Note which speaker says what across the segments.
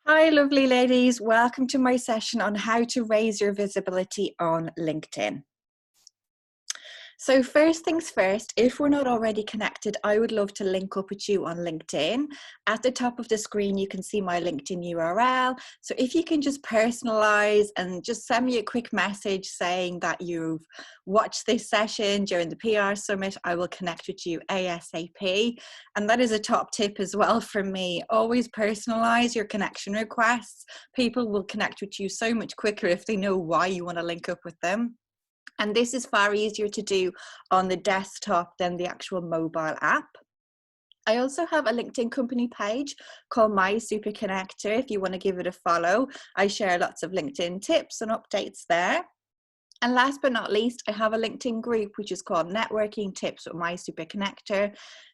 Speaker 1: Hi, lovely ladies. Welcome to my session on how to raise your visibility on LinkedIn. So first things first, if we're not already connected, I would love to link up with you on LinkedIn. At the top of the screen, you can see my LinkedIn URL. So if you can just personalize and just send me a quick message saying that you've watched this session during the PR Summit, I will connect with you ASAP. And that is a top tip as well from me. Always personalize your connection requests. People will connect with you so much quicker if they know why you want to link up with them. And this is far easier to do on the desktop than the actual mobile app. I also have a LinkedIn company page called My Super Connector if you want to give it a follow. I share lots of LinkedIn tips and updates there. And last but not least, I have a LinkedIn group which is called Networking Tips with My Super Connector.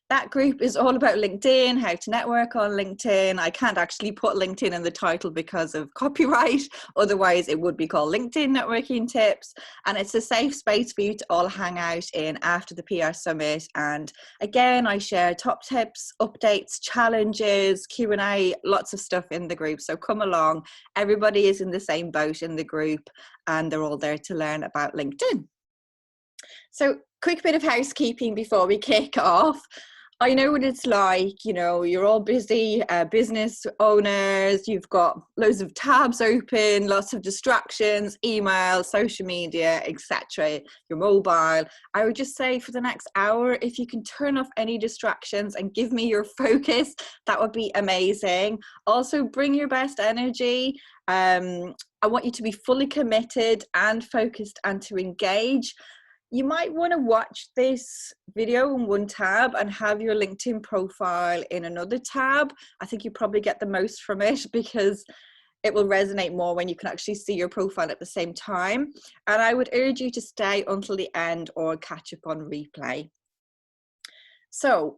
Speaker 1: That group is all about LinkedIn, how to network on LinkedIn. I can't actually put LinkedIn in the title because of copyright. Otherwise, it would be called LinkedIn Networking Tips. And it's a safe space for you to all hang out in after the PR Summit. And again, I share top tips, updates, challenges, Q&A, lots of stuff in the group. So come along. Everybody is in the same boat in the group and they're all there to learn about LinkedIn. So quick bit of housekeeping before we kick off. I know what it's like, you know, you're all busy business owners, you've got loads of tabs open, lots of distractions, email, social media, etc., your mobile. I would just say for the next hour, if you can turn off any distractions and give me your focus, that would be amazing. Also, bring your best energy. I want you to be fully committed and focused and to engage. You might want to watch this video in one tab and have your LinkedIn profile in another tab. I think you probably get the most from it because it will resonate more when you can actually see your profile at the same time. And I would urge you to stay until the end or catch up on replay. So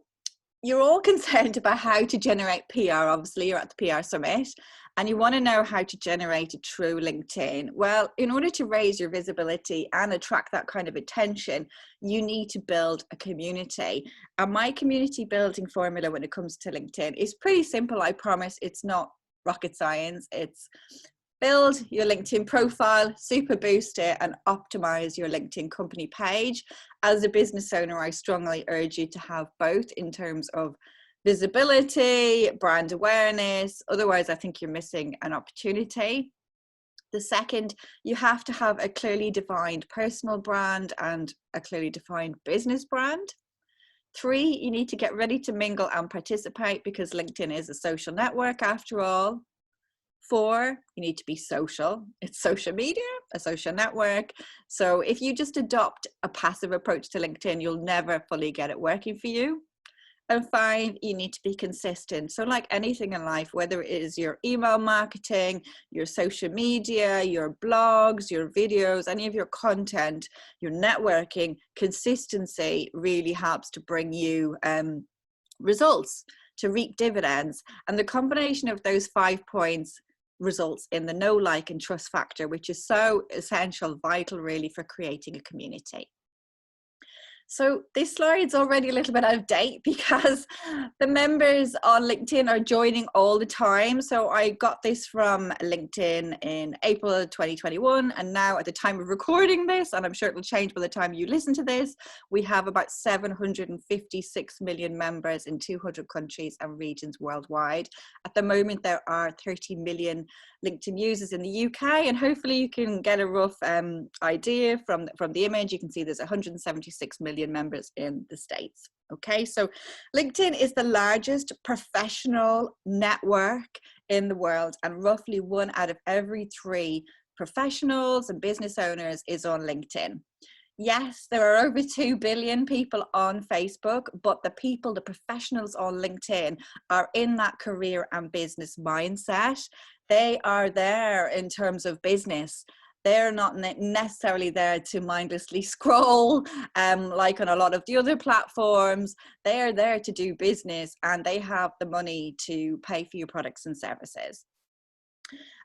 Speaker 1: you're all concerned about how to generate PR. Obviously, you're at the PR Summit and you want to know how to generate it through LinkedIn. Well, in order to raise your visibility and attract that kind of attention, you need to build a community. And my community building formula when it comes to LinkedIn is pretty simple. I promise it's not rocket science. It's build your LinkedIn profile, super boost it, and optimize your LinkedIn company page. As a business owner, I strongly urge you to have both in terms of visibility, brand awareness. Otherwise, I think you're missing an opportunity. The second, you have to have a clearly defined personal brand and a clearly defined business brand. 3, you need to get ready to mingle and participate because LinkedIn is a social network after all. 4, you need to be social. It's social media, a social network. So if you just adopt a passive approach to LinkedIn, you'll never fully get it working for you. And 5, you need to be consistent. So like anything in life, whether it is your email marketing, your social media, your blogs, your videos, any of your content, your networking, consistency really helps to bring you results, to reap dividends. And the combination of those 5 points results in the know, like, and trust factor, which is so essential, vital really for creating a community. So this slide's already a little bit out of date because the members on LinkedIn are joining all the time. So I got this from LinkedIn in April 2021. And now at the time of recording this, and I'm sure it will change by the time you listen to this, we have about 756 million members in 200 countries and regions worldwide. At the moment, there are 30 million LinkedIn users in the UK, and hopefully you can get a rough idea from the image. You can see there's 176 million members in the States. Okay, so LinkedIn is the largest professional network in the world, and roughly 1 out of every 3 professionals and business owners is on LinkedIn. Yes, there are over 2 billion people on Facebook, but the professionals on LinkedIn are in that career and business mindset. They are there in terms of business. They're not necessarily there to mindlessly scroll like on a lot of the other platforms. They are there to do business and they have the money to pay for your products and services.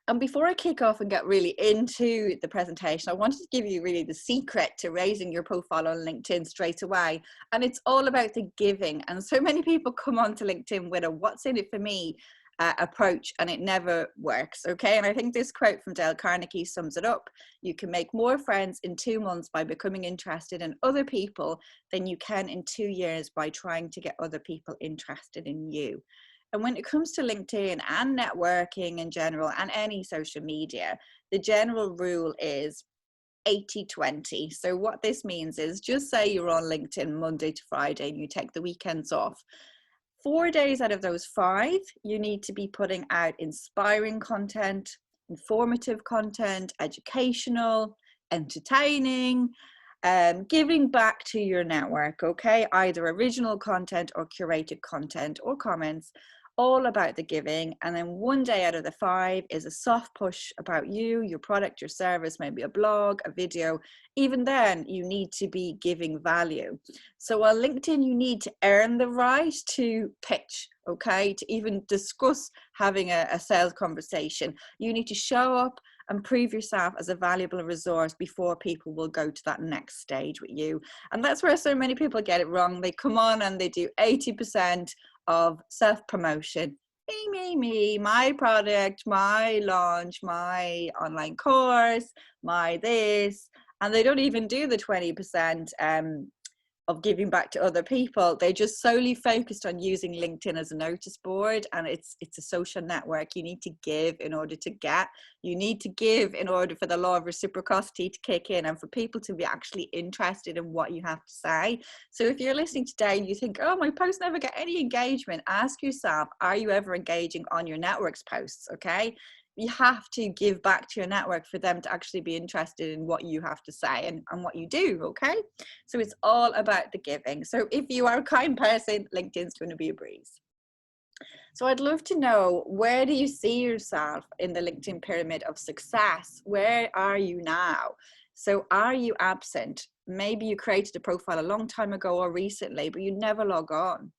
Speaker 1: And before I kick off and get really into the presentation, I wanted to give you really the secret to raising your profile on LinkedIn straight away. And it's all about the giving. And so many people come onto LinkedIn with a what's in it for me. approach, and it never works. Okay, and I think this quote from Dale Carnegie sums it up. You can make more friends in 2 months by becoming interested in other people than you can in 2 years by trying to get other people interested in you. And when it comes to LinkedIn and networking in general and any social media, the general rule is 80-20. So what this means is, just say you're on LinkedIn Monday to Friday and you take the weekends off. 4 days out of those 5, you need to be putting out inspiring content, informative content, educational, entertaining, giving back to your network, okay? Either original content or curated content or comments, all about the giving. And then 1 day out of the 5 is a soft push about you, your product, your service, maybe a blog, a video. Even then, you need to be giving value. So on LinkedIn, you need to earn the right to pitch, okay? To even discuss having a sales conversation. You need to show up and prove yourself as a valuable resource before people will go to that next stage with you. And that's where so many people get it wrong. They come on and they do 80% of self-promotion. Me, my product, my launch, my online course, my this, and they don't even do the 20% of giving back to other people. They're just solely focused on using LinkedIn as a notice board, and it's a social network. You need to give in order to get. You need to give in order for the law of reciprocity to kick in and for people to be actually interested in what you have to say. So if you're listening today and you think, oh, my posts never get any engagement, ask yourself, are you ever engaging on your network's posts? Okay, you have to give back to your network for them to actually be interested in what you have to say and what you do, okay? So it's all about the giving. So if you are a kind person, LinkedIn's going to be a breeze. So I'd love to know, where do you see yourself in the LinkedIn pyramid of success? Where are you now? So are you absent? Maybe you created a profile a long time ago or recently, but you never log on.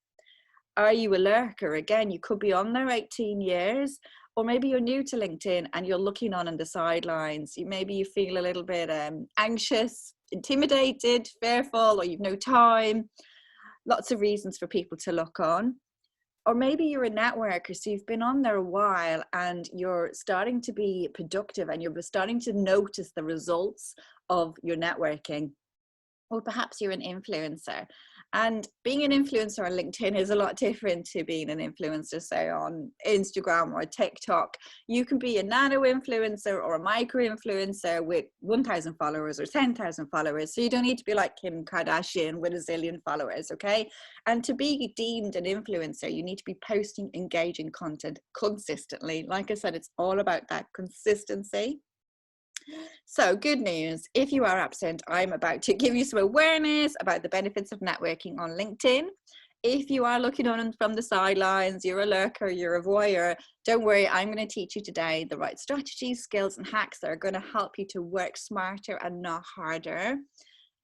Speaker 1: Are you a lurker? Again, you could be on there 18 years, or maybe you're new to LinkedIn and you're looking on the sidelines. Maybe you feel a little bit anxious, intimidated, fearful, or you've no time. Lots of reasons for people to look on. Or maybe you're a networker, so you've been on there a while and you're starting to be productive and you're starting to notice the results of your networking. Or perhaps you're an influencer. And being an influencer on LinkedIn is a lot different to being an influencer, say, on Instagram or TikTok. You can be a nano influencer or a micro influencer with 1,000 followers or 10,000 followers. So you don't need to be like Kim Kardashian with a zillion followers, okay? And to be deemed an influencer, you need to be posting engaging content consistently. Like I said, it's all about that consistency. So good news, if you are absent, I'm about to give you some awareness about the benefits of networking on LinkedIn. If you are looking on from the sidelines, you're a lurker, you're a voyeur, don't worry, I'm going to teach you today the right strategies, skills and hacks that are going to help you to work smarter and not harder.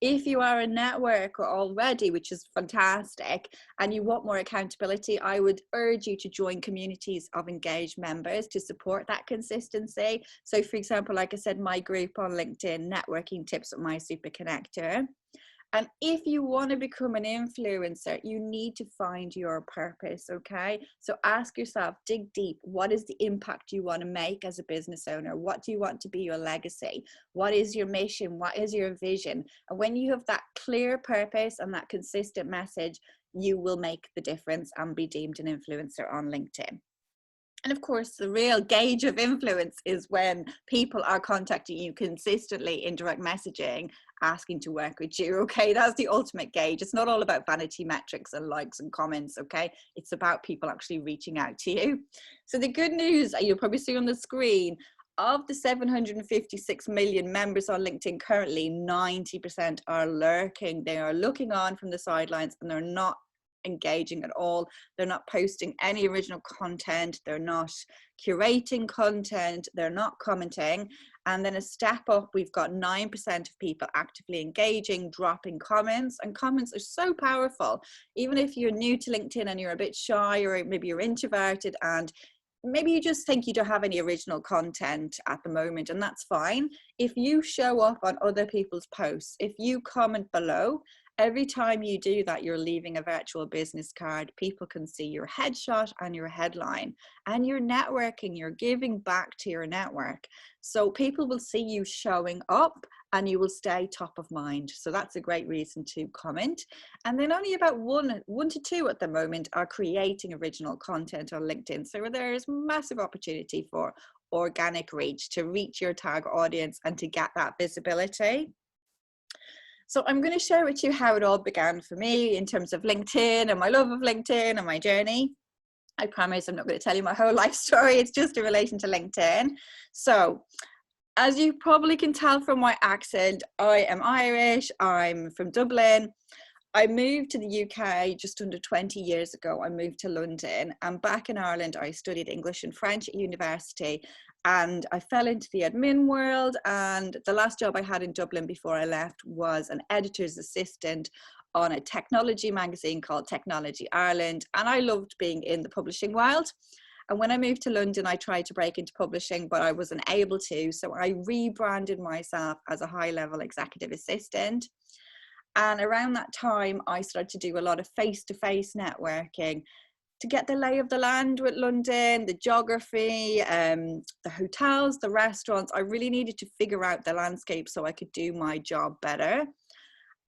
Speaker 1: If you are a networker already, which is fantastic, and you want more accountability, I would urge you to join communities of engaged members to support that consistency. So for example, like I said, my group on LinkedIn, Networking Tips with My Super Connector. And if you want to become an influencer, you need to find your purpose, okay? So ask yourself, dig deep, what is the impact you want to make as a business owner? What do you want to be your legacy? What is your mission? What is your vision? And when you have that clear purpose and that consistent message, you will make the difference and be deemed an influencer on LinkedIn. And of course, the real gauge of influence is when people are contacting you consistently in direct messaging, asking to work with you, okay? That's the ultimate gauge. It's not all about vanity metrics and likes and comments, okay? It's about people actually reaching out to you. So the good news, you'll probably see on the screen, of the 756 million members on LinkedIn currently, 90% are lurking. They are looking on from the sidelines and they're not engaging at all. They're not posting any original content, they're not curating content, they're not commenting. And then a step up, we've got 9% of people actively engaging, dropping comments, and comments are so powerful. Even if you're new to LinkedIn and you're a bit shy, or maybe you're introverted and maybe you just think you don't have any original content at the moment, and that's fine. If you show up on other people's posts, if you comment below Every time you do that, you're leaving a virtual business card. People can see your headshot and your headline, and you're networking, you're giving back to your network. So people will see you showing up and you will stay top of mind. So that's a great reason to comment. And then only about one to two at the moment are creating original content on LinkedIn. So there's massive opportunity for organic reach, to reach your target audience and to get that visibility. So I'm going to share with you how it all began for me in terms of LinkedIn and my love of LinkedIn and my journey. I promise I'm not going to tell you my whole life story. It's just in relation to LinkedIn. So as you probably can tell from my accent, I am Irish. I'm from Dublin. I moved to the UK just under 20 years ago. I moved to London, and back in Ireland, I studied English and French at university, and I fell into the admin world. And the last job I had in Dublin before I left was an editor's assistant on a technology magazine called Technology Ireland. And I loved being in the publishing world. And when I moved to London, I tried to break into publishing, but I wasn't able to. So I rebranded myself as a high-level executive assistant. And around that time, I started to do a lot of face-to-face networking to get the lay of the land with London, the geography, the hotels, the restaurants. I really needed to figure out the landscape so I could do my job better.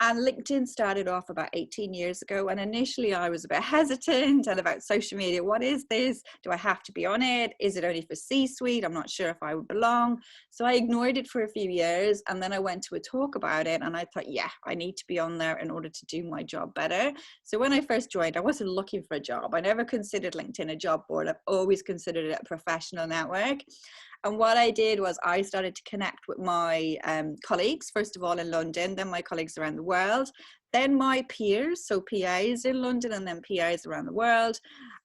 Speaker 1: And LinkedIn started off about 18 years ago. And initially I was a bit hesitant and about social media. What is this? Do I have to be on it? Is it only for C-suite? I'm not sure if I would belong. So I ignored it for a few years. And then I went to a talk about it. And I thought, yeah, I need to be on there in order to do my job better. So when I first joined, I wasn't looking for a job. I never considered LinkedIn a job board. I've always considered it a professional network. And what I did was I started to connect with my colleagues, first of all in London, then my colleagues around the world, then my peers, so PAs in London and then PAs around the world,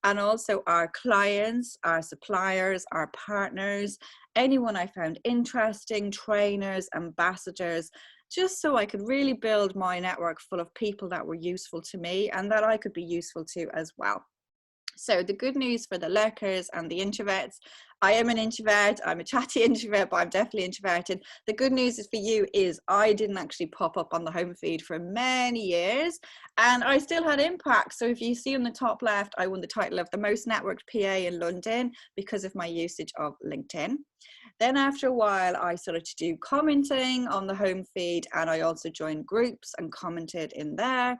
Speaker 1: and also our clients, our suppliers, our partners, anyone I found interesting, trainers, ambassadors, just so I could really build my network full of people that were useful to me and that I could be useful to as well. So the good news for the lurkers and the introverts, I am an introvert, I'm a chatty introvert, but I'm definitely introverted. The good news is for you is I didn't actually pop up on the home feed for many years and I still had impact. So if you see on the top left, I won the title of the most networked PA in London because of my usage of LinkedIn. Then after a while, I started to do commenting on the home feed and I also joined groups and commented in there.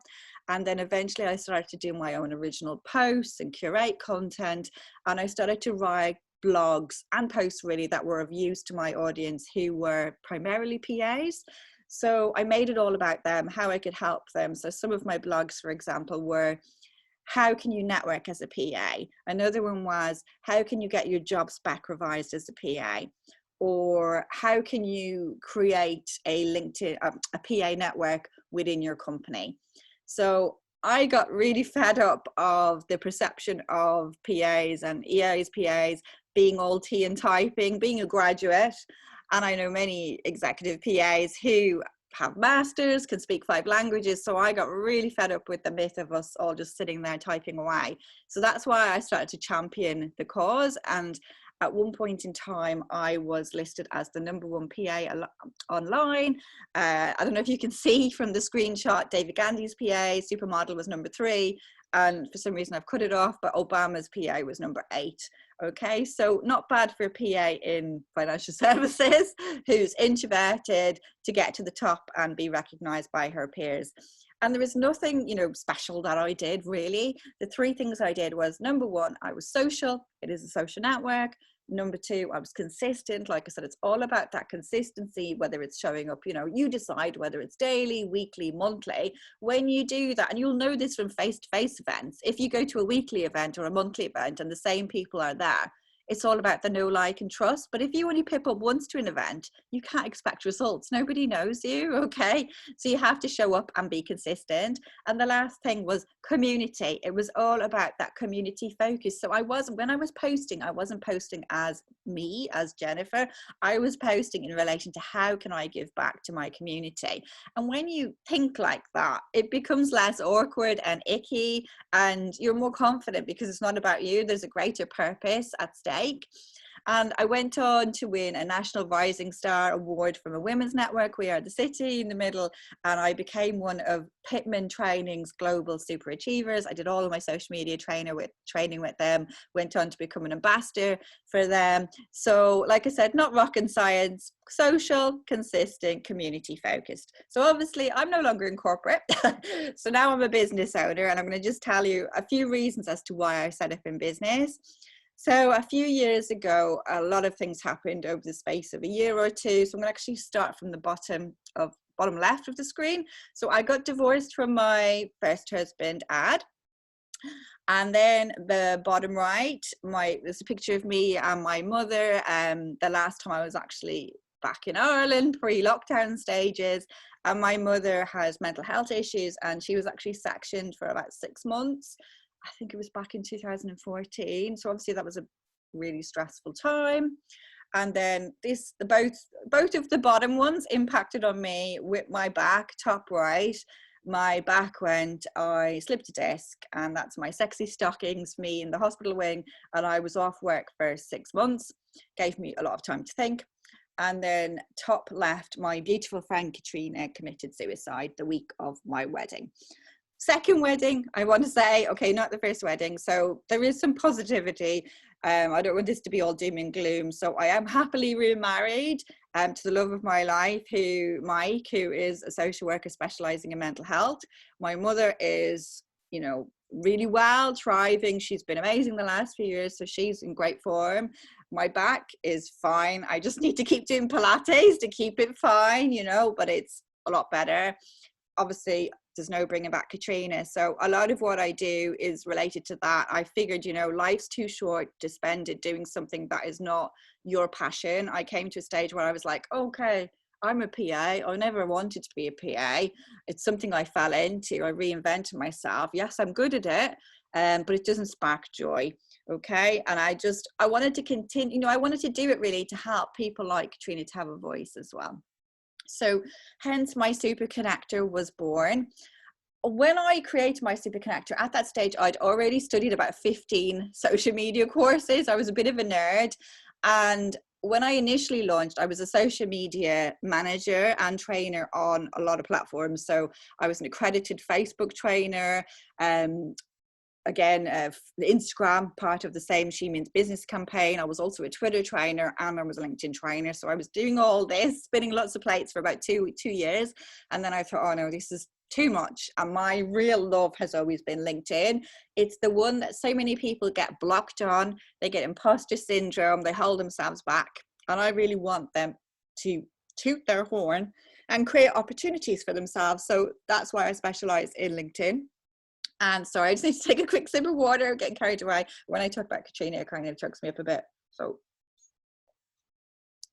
Speaker 1: And then eventually I started to do my own original posts and curate content. And I started to write blogs and posts really that were of use to my audience who were primarily PAs. So I made it all about them, how I could help them. So some of my blogs, for example, were how can you network as a PA? Another one was how can you get your job spec revised as a PA? Or how can you create a LinkedIn, a PA network within your company? So I got really fed up of the perception of PAs and EAs, PAs being all tea and typing, being a graduate. And I know many executive PAs who have masters, can speak 5 languages. So I got really fed up with the myth of us all just sitting there typing away. So that's why I started to champion the cause. And at one point in time, I was listed as the #1 PA online. I don't know if you can see from the screenshot, David Gandhi's PA, Supermodel was #3. And for some reason I've cut it off, but Obama's PA was #8. Okay, so not bad for a PA in financial services who's introverted to get to the top and be recognized by her peers. And there was nothing, you know, special that I did really. The 3 things I did was #1, I was social. It is a social network. #2, I was consistent. Like I said, it's all about that consistency, whether it's showing up, you know, you decide whether it's daily, weekly, monthly. When you do that, and you'll know this from face-to-face events, if you go to a weekly event or a monthly event and the same people are there, it's all about the know, like, and trust. But if you only pip up once to an event, you can't expect results. Nobody knows you, okay? So you have to show up and be consistent. And the last thing was community. It was all about that community focus. So when I was posting, I wasn't posting as me, as Jennifer. I was posting in relation to how can I give back to my community. And when you think like that, it becomes less awkward and icky, and you're more confident because it's not about you. There's a greater purpose at stake. And I went on to win a National Rising Star Award from a women's network, We Are the City, in the middle. And I became one of Pitman Training's global super achievers. I did all of my social media training with them, went on to become an ambassador for them. So like I said, not rocket science, social, consistent, community focused. So obviously I'm no longer in corporate. So now I'm a business owner, and I'm going to just tell you a few reasons as to why I set up in business. So a few years ago, a lot of things happened over the space of a year or two. So I'm going to actually start from the bottom left of the screen. So I got divorced from my first husband, Ad. And then the bottom right, there's a picture of me and my mother. The last time I was actually back in Ireland, pre-lockdown stages. And my mother has mental health issues, and she was actually sectioned for about 6 months. I think it was back in 2014. So obviously that was a really stressful time. And then both of the bottom ones impacted on me with my back, top right. My back went, I slipped a disc, and that's my sexy stockings, me in the hospital wing. And I was off work for 6 months, gave me a lot of time to think. And then top left, my beautiful friend Katrina committed suicide the week of my wedding. Second wedding, I want to say, okay, not the first wedding. So there is some positivity. I don't want this to be all doom and gloom. So I am happily remarried to the love of my life, Mike, who is a social worker specializing in mental health. My mother is, really well, thriving. She's been amazing the last few years, so she's in great form. My back is fine. I just need to keep doing Pilates to keep it fine, but it's a lot better. Obviously, there's no bringing back Katrina. So a lot of what I do is related to that. I figured, life's too short to spend it doing something that is not your passion. I came to a stage where I was like, okay, I'm a PA. I never wanted to be a PA. It's something I fell into. I reinvented myself. Yes, I'm good at it, but it doesn't spark joy. Okay. And I wanted to continue, I wanted to do it really to help people like Katrina to have a voice as well. So hence my Super Connector was born. When I created my Super Connector, at that stage, I'd already studied about 15 social media courses. I was a bit of a nerd. And when I initially launched, I was a social media manager and trainer on a lot of platforms. So I was an accredited Facebook trainer. Again, the Instagram part of the Same She Means Business campaign. I was also a Twitter trainer, and I was a LinkedIn trainer. So I was doing all this, spinning lots of plates for about two years. And then I thought, oh no, this is too much. And my real love has always been LinkedIn. It's the one that so many people get blocked on. They get imposter syndrome. They hold themselves back. And I really want them to toot their horn and create opportunities for themselves. So that's why I specialize in LinkedIn. And sorry, I just need to take a quick sip of water, getting carried away. When I talk about Katrina, it kind of chokes me up a bit. So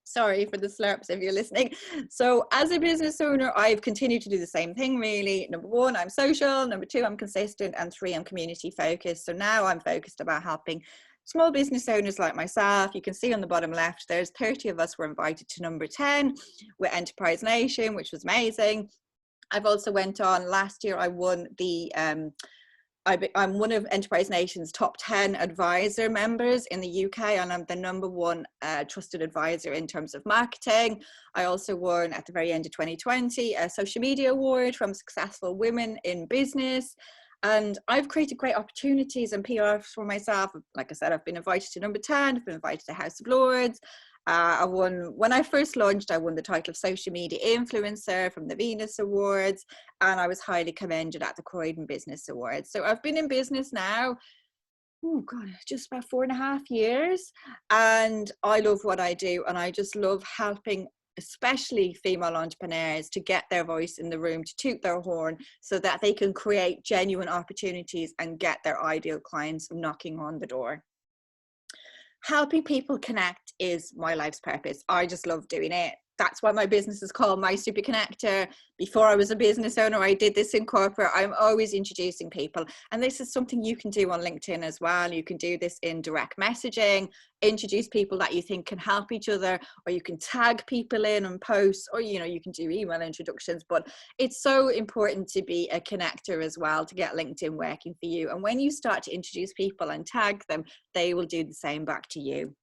Speaker 1: sorry for the slurps if you're listening. So as a business owner, I've continued to do the same thing really. Number one, I'm social. Number two, I'm consistent. And three, I'm community focused. So now I'm focused about helping small business owners like myself. You can see on the bottom left, there's 30 of us were invited to number 10 with Enterprise Nation, which was amazing. I've also went on last year, I won the I'm one of Enterprise Nation's top 10 advisor members in the UK, and I'm the #1 trusted advisor in terms of marketing. I also won at the very end of 2020 a social media award from Successful Women in Business. And I've created great opportunities and PR for myself. Like I said, I've been invited to number 10, I've been invited to House of Lords. When I first launched, I won the title of Social Media Influencer from the Venus Awards, and I was highly commended at the Croydon Business Awards. So I've been in business now, oh God, just about 4.5 years, and I love what I do, and I just love helping especially female entrepreneurs to get their voice in the room, to toot their horn so that they can create genuine opportunities and get their ideal clients knocking on the door. Helping people connect is my life's purpose. I just love doing it. That's why my business is called My Super Connector. Before I was a business owner, I did this in corporate. I'm always introducing people. And this is something you can do on LinkedIn as well. You can do this in direct messaging, introduce people that you think can help each other, or you can tag people in and posts, or, you can do email introductions. But it's so important to be a connector as well, to get LinkedIn working for you. And when you start to introduce people and tag them, they will do the same back to you.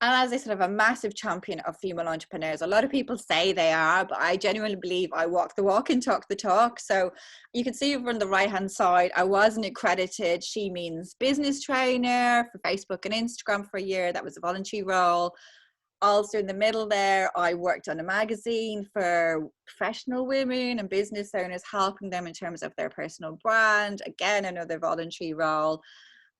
Speaker 1: And as I said, I'm a massive champion of female entrepreneurs. A lot of people say they are, but I genuinely believe I walk the walk and talk the talk. So you can see over on the right-hand side, I was an accredited She Means business trainer for Facebook and Instagram for a year. That was a voluntary role. Also in the middle there, I worked on a magazine for professional women and business owners, helping them in terms of their personal brand. Again, another voluntary role.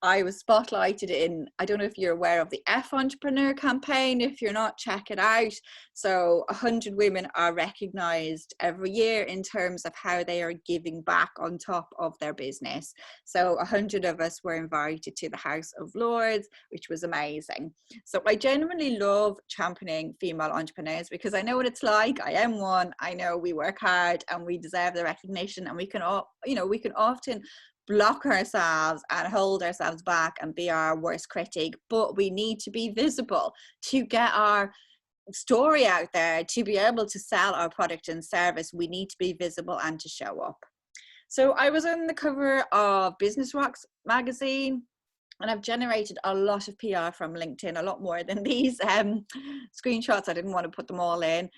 Speaker 1: I was spotlighted in, I don't know if you're aware of the F Entrepreneur campaign. If you're not, check it out. So 100 women are recognized every year in terms of how they are giving back on top of their business. So 100 of us were invited to the House of Lords, which was amazing. So I genuinely love championing female entrepreneurs because I know what it's like. I am one. I know we work hard and we deserve the recognition, and we can all, we can often block ourselves and hold ourselves back and be our worst critic, but we need to be visible to get our story out there. To be able to sell our product and service, we need to be visible and to show up. So I was on the cover of Business Rocks magazine, and I've generated a lot of PR from LinkedIn, a lot more than these screenshots. I didn't want to put them all in.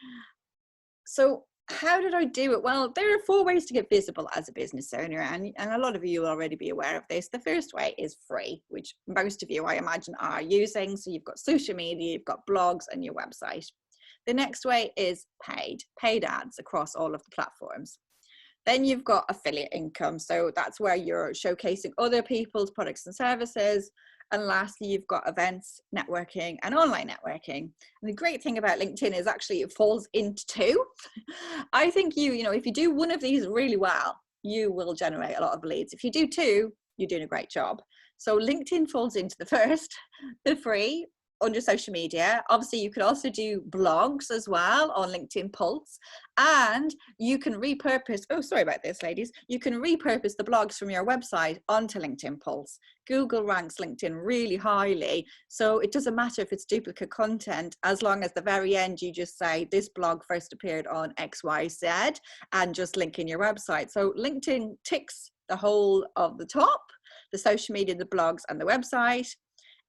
Speaker 1: So how did I do it? Well, there are 4 ways to get visible as a business owner, and a lot of you will already be aware of this. The first way is free, which most of you, I imagine, are using. So you've got social media, you've got blogs and your website. The next way is paid ads across all of the platforms. Then you've got affiliate income. So that's where you're showcasing other people's products and services. And lastly, you've got events, networking, and online networking. And the great thing about LinkedIn is actually it falls into 2. I think if you do one of these really well, you will generate a lot of leads. If you do 2, you're doing a great job. So LinkedIn falls into the first, the free, under social media. Obviously, you could also do blogs as well on LinkedIn Pulse, and you can repurpose, sorry about this, ladies. You can repurpose the blogs from your website onto LinkedIn Pulse. Google ranks LinkedIn really highly, so it doesn't matter if it's duplicate content, as long as the very end you just say this blog first appeared on XYZ and just link in your website. So LinkedIn ticks the whole of the top, the social media, the blogs, and the website.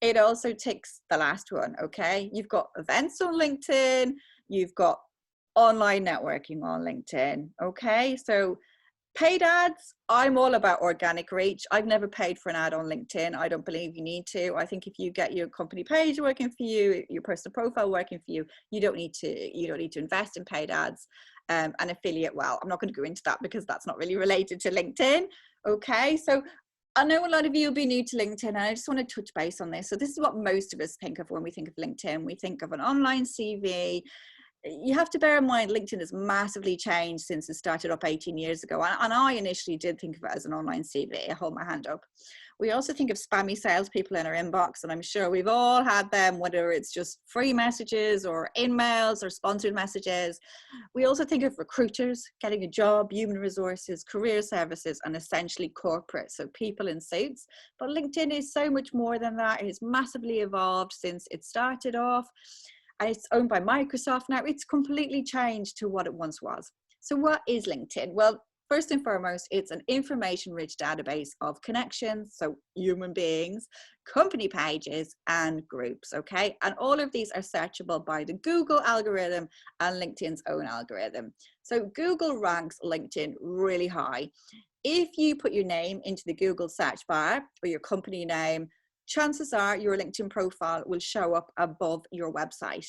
Speaker 1: It also ticks the last one, okay? You've got events on LinkedIn, you've got online networking on LinkedIn, okay? So paid ads, I'm all about organic reach. I've never paid for an ad on LinkedIn. I don't believe you need to. I think if you get your company page working for you, your personal profile working for you, you don't need to invest in paid ads. And affiliate, well, I'm not going to go into that because that's not really related to LinkedIn, okay? So I know a lot of you will be new to LinkedIn, and I just want to touch base on this. So this is what most of us think of when we think of LinkedIn. We think of an online CV. You have to bear in mind LinkedIn has massively changed since it started up 18 years ago. And I initially did think of it as an online CV. I hold my hand up. We also think of spammy salespeople in our inbox, and I'm sure we've all had them, whether it's just free messages or emails or sponsored messages. We also think of recruiters, getting a job, human resources, career services, and essentially corporate, so people in suits. But LinkedIn is so much more than that. It has massively evolved since it started off. And it's owned by Microsoft now. It's completely changed to what it once was. So what is LinkedIn? Well, first and foremost, it's an information-rich database of connections, so human beings, company pages, and groups, okay? And all of these are searchable by the Google algorithm and LinkedIn's own algorithm. So Google ranks LinkedIn really high. If you put your name into the Google search bar or your company name, chances are your LinkedIn profile will show up above your website.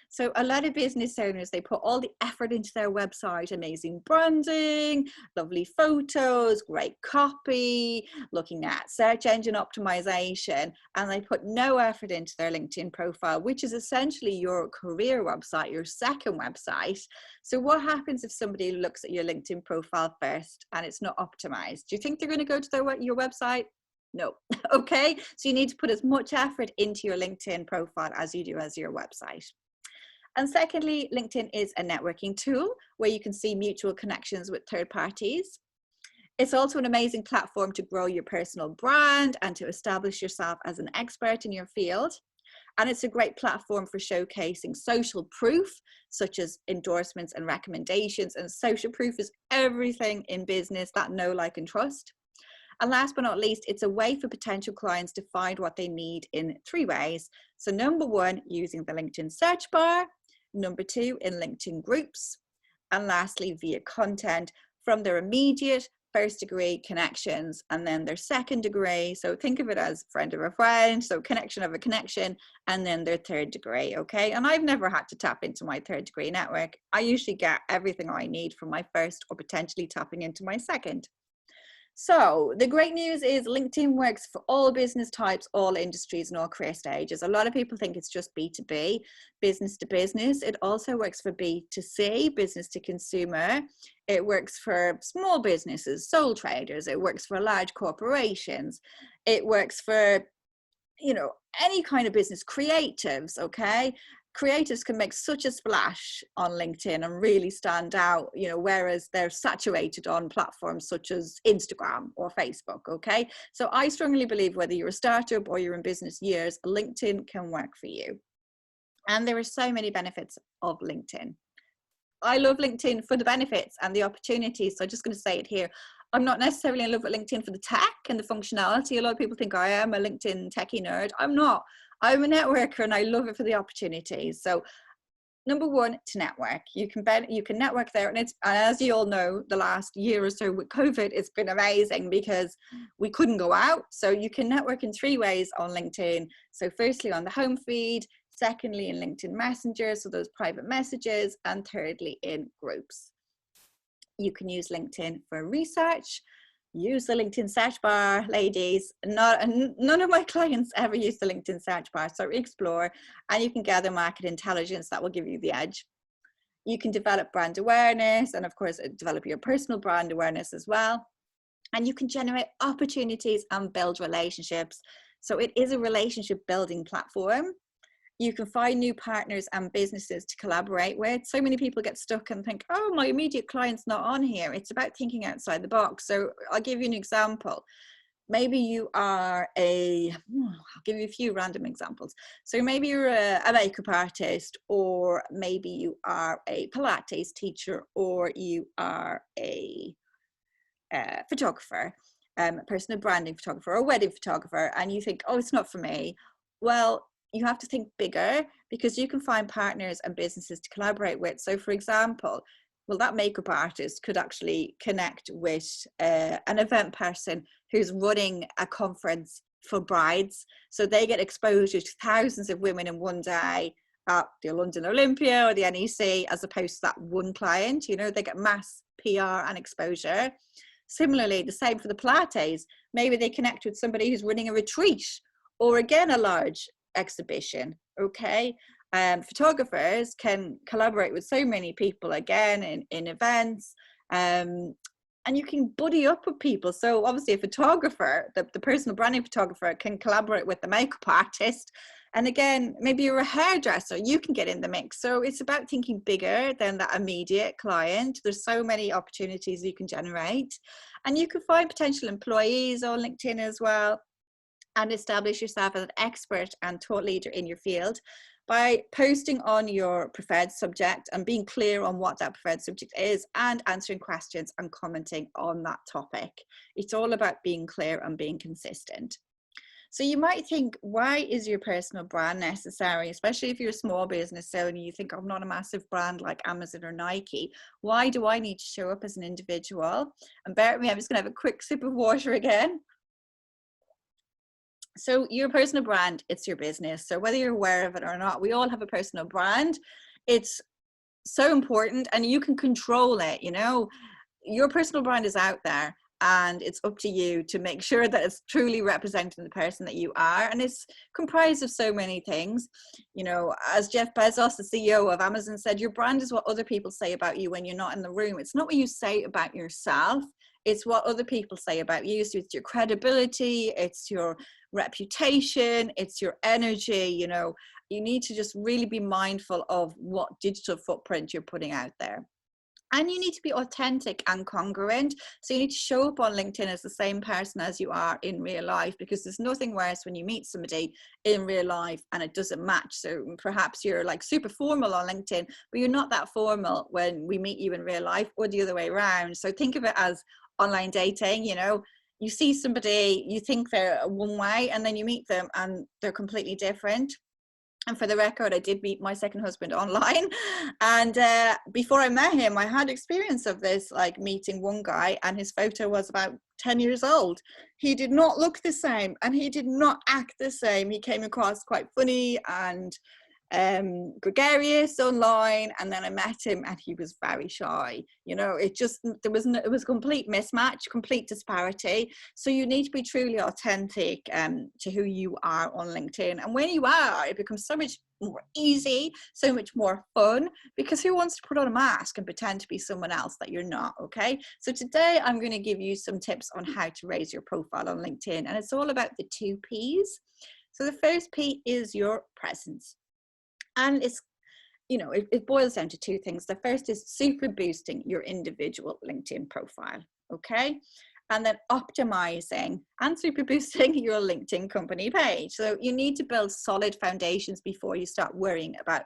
Speaker 1: So a lot of business owners, they put all the effort into their website, amazing branding, lovely photos, great copy, looking at search engine optimization, and they put no effort into their LinkedIn profile, which is essentially your career website, your second website. So what happens if somebody looks at your LinkedIn profile first and it's not optimized? Do you think they're going to go to your website? No. Okay. So you need to put as much effort into your LinkedIn profile as you do as your website. And secondly, LinkedIn is a networking tool where you can see mutual connections with third parties. It's also an amazing platform to grow your personal brand and to establish yourself as an expert in your field. And it's a great platform for showcasing social proof, such as endorsements and recommendations. And social proof is everything in business, that know, like, and trust. And last but not least, it's a way for potential clients to find what they need in 3 ways. So number 1, using the LinkedIn search bar. Number 2, in LinkedIn groups. And lastly, via content from their immediate first degree connections, and then their second degree. So think of it as friend of a friend, so connection of a connection, and then their third degree. Okay. And I've never had to tap into my third degree network. I usually get everything I need from my first, or potentially tapping into my second. So the great news is LinkedIn works for all business types, all industries, and all career stages. A lot of people think it's just B2B, business to business. It also works for B2C, business to consumer. It works for small businesses, sole traders. It works for large corporations. It works for, you know, any kind of business, creatives, okay? Creatives can make such a splash on LinkedIn and really stand out, you know, whereas they're saturated on platforms such as Instagram or Facebook, okay? So I strongly believe whether you're a startup or you're in business years, LinkedIn can work for you. And there are so many benefits of LinkedIn. I love LinkedIn for the benefits and the opportunities. So I'm just going to say it here. I'm not necessarily in love with LinkedIn for the tech and the functionality. A lot of people think I am a LinkedIn techie nerd. I'm not. I'm a networker and I love it for the opportunities. So number 1, to network. You can network there, and as you all know, the last year or so with COVID, it's been amazing because we couldn't go out. So you can network in 3 ways on LinkedIn. So firstly, on the home feed, secondly, in LinkedIn Messenger, so those private messages, and thirdly, in groups. You can use LinkedIn for research. Use the LinkedIn search bar, ladies. None of my clients ever use the LinkedIn search bar, so explore, and you can gather market intelligence that will give you the edge. You can develop brand awareness, and of course, develop your personal brand awareness as well. And you can generate opportunities and build relationships. So it is a relationship building platform. You can find new partners and businesses to collaborate with. So many people get stuck and think, oh, my immediate client's not on here. It's about thinking outside the box. So I'll give you an example. Maybe you are I'll give you a few random examples. So maybe you're a makeup artist, or maybe you are a Pilates teacher, or you are a photographer, a personal branding photographer, or a wedding photographer, and you think, oh, it's not for me. Well, you have to think bigger, because you can find partners and businesses to collaborate with. So for example, well, that makeup artist could actually connect with an event person who's running a conference for brides. So they get exposure to thousands of women in one day at the London Olympia or the NEC, as opposed to that one client. You know, they get mass PR and exposure. Similarly, the same for the Pilates. Maybe they connect with somebody who's running a retreat, or again, a large exhibition. Okay. Photographers can collaborate with so many people, again, in events, and you can buddy up with people. So obviously a photographer, the personal branding photographer, can collaborate with the makeup artist. And again, maybe you're a hairdresser, you can get in the mix. So it's about thinking bigger than that immediate client. There's so many opportunities you can generate, and you can find potential employees on LinkedIn as well, and establish yourself as an expert and thought leader in your field by posting on your preferred subject and being clear on what that preferred subject is, and answering questions and commenting on that topic. It's all about being clear and being consistent. So you might think, why is your personal brand necessary? Especially if you're a small business owner, you think, I'm not a massive brand like Amazon or Nike. Why do I need to show up as an individual? And bear with me, I'm just gonna have a quick sip of water again. So your personal brand, it's your business. So whether you're aware of it or not, we all have a personal brand. It's so important, and you can control it. You know, your personal brand is out there, and it's up to you to make sure that it's truly representing the person that you are. And it's comprised of so many things. You know, as Jeff Bezos, the CEO of Amazon, said, your brand is what other people say about you when you're not in the room. It's not what you say about yourself. It's what other people say about you. So it's your credibility, it's your reputation, it's your energy. You know, you need to just really be mindful of what digital footprint you're putting out there. And you need to be authentic and congruent. So you need to show up on LinkedIn as the same person as you are in real life, because there's nothing worse when you meet somebody in real life and it doesn't match. So perhaps you're like super formal on LinkedIn, but you're not that formal when we meet you in real life, or the other way around. So think of it as online dating. You know, you see somebody, you think they're one way, and then you meet them and they're completely different. And for the record, I did meet my second husband online. And before I met him, I had experience of this, like meeting one guy, and his photo was about 10 years old. He did not look the same, and he did not act the same. He came across quite funny and gregarious online, and then I met him and he was very shy. You know, it was complete mismatch, complete disparity. So you need to be truly authentic to who you are on LinkedIn, and when you are, it becomes so much more easy, so much more fun, because who wants to put on a mask and pretend to be someone else that you're not? Okay, so today I'm going to give you some tips on how to raise your profile on LinkedIn, and it's all about the 2 P's. So the first P is your presence. And it's, you know, it boils down to 2 things. The first is super boosting your individual LinkedIn profile, okay? And then optimizing and super boosting your LinkedIn company page. So you need to build solid foundations before you start worrying about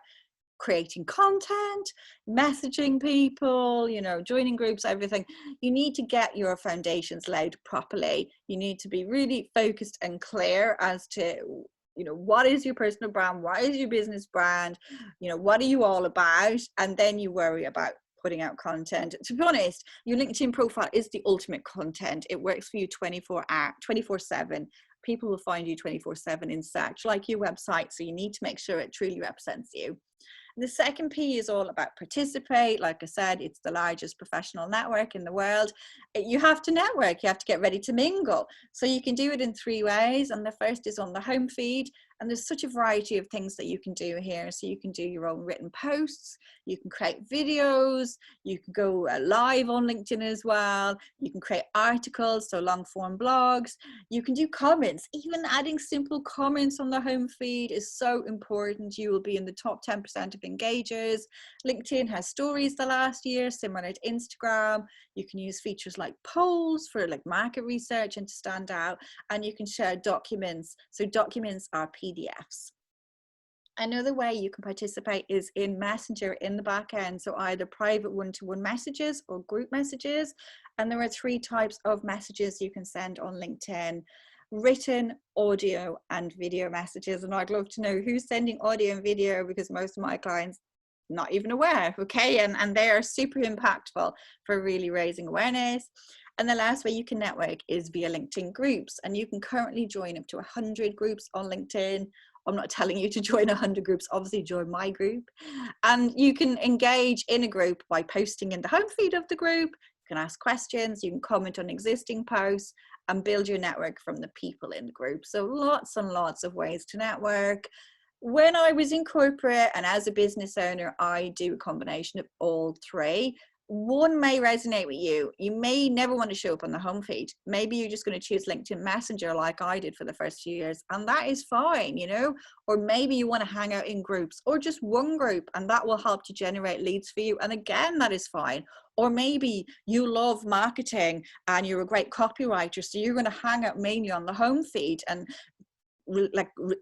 Speaker 1: creating content, messaging people, you know, joining groups, everything. You need to get your foundations laid properly. You need to be really focused and clear as to, you know, what is your personal brand, what is your business brand, you know, what are you all about, and then you worry about putting out content. To be honest, your LinkedIn profile is the ultimate content. It works for you 24/7. People will find you 24/7 in search, like your website, so you need to make sure it truly represents you. The second P is all about participate. Like I said, it's the largest professional network in the world. You have to network, you have to get ready to mingle. So you can do it in 3 ways. And the first is on the home feed. And there's such a variety of things that you can do here. So you can do your own written posts, you can create videos, you can go live on LinkedIn as well. You can create articles, so long form blogs. You can do comments. Even adding simple comments on the home feed is so important. You will be in the top 10% of engagers. LinkedIn has stories the last year, similar to Instagram. You can use features like polls for like market research and to stand out, and you can share documents. So documents are PDFs. Another way you can participate is in Messenger in the back end, so either private one-to-one messages or group messages. And there are 3 types of messages you can send on LinkedIn: written, audio, and video messages. And I'd love to know who's sending audio and video, because most of my clients not even aware, okay? And they are super impactful for really raising awareness. And the last way you can network is via LinkedIn groups, and you can currently join up to 100 groups on LinkedIn. I'm not telling you to join 100 groups, obviously join my group. And you can engage in a group by posting in the home feed of the group. You can ask questions, you can comment on existing posts, and build your network from the people in the group. So lots and lots of ways to network. When I was in corporate and as a business owner, I do a combination of all 3. One may resonate with you. You may never want to show up on the home feed. Maybe you're just going to choose LinkedIn Messenger like I did for the first few years, and that is fine, you know. Or maybe you want to hang out in groups, or just one group, and that will help to generate leads for you, and again, that is fine. Or maybe you love marketing and you're a great copywriter, so you're going to hang out mainly on the home feed and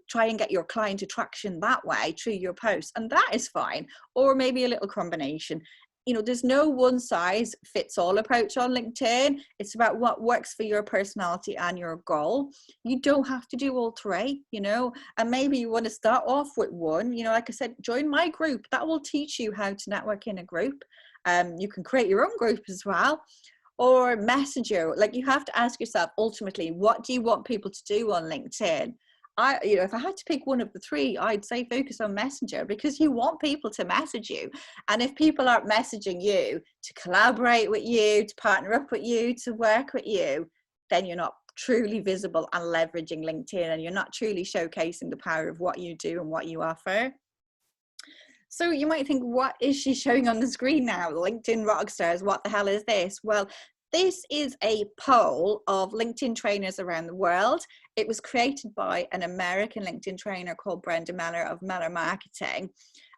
Speaker 1: try and get your client attraction that way through your posts, and that is fine. Or maybe a little combination. You know, there's no one size fits all approach on LinkedIn. It's about what works for your personality and your goal. You don't have to do all 3, you know, and maybe you want to start off with one. You know, like I said, join my group. That will teach you how to network in a group. You can create your own group as well. Or Messenger. Like, you have to ask yourself, ultimately, what do you want people to do on LinkedIn? You know, if I had to pick one of the 3, I'd say focus on Messenger, because you want people to message you. And if people aren't messaging you to collaborate with you, to partner up with you, to work with you, then you're not truly visible and leveraging LinkedIn, and you're not truly showcasing the power of what you do and what you offer. So you might think, what is she showing on the screen now? LinkedIn Rockstars, what the hell is this? Well, this is a poll of LinkedIn trainers around the world. It was created by an American LinkedIn trainer called Brenda Meller of Meller Marketing.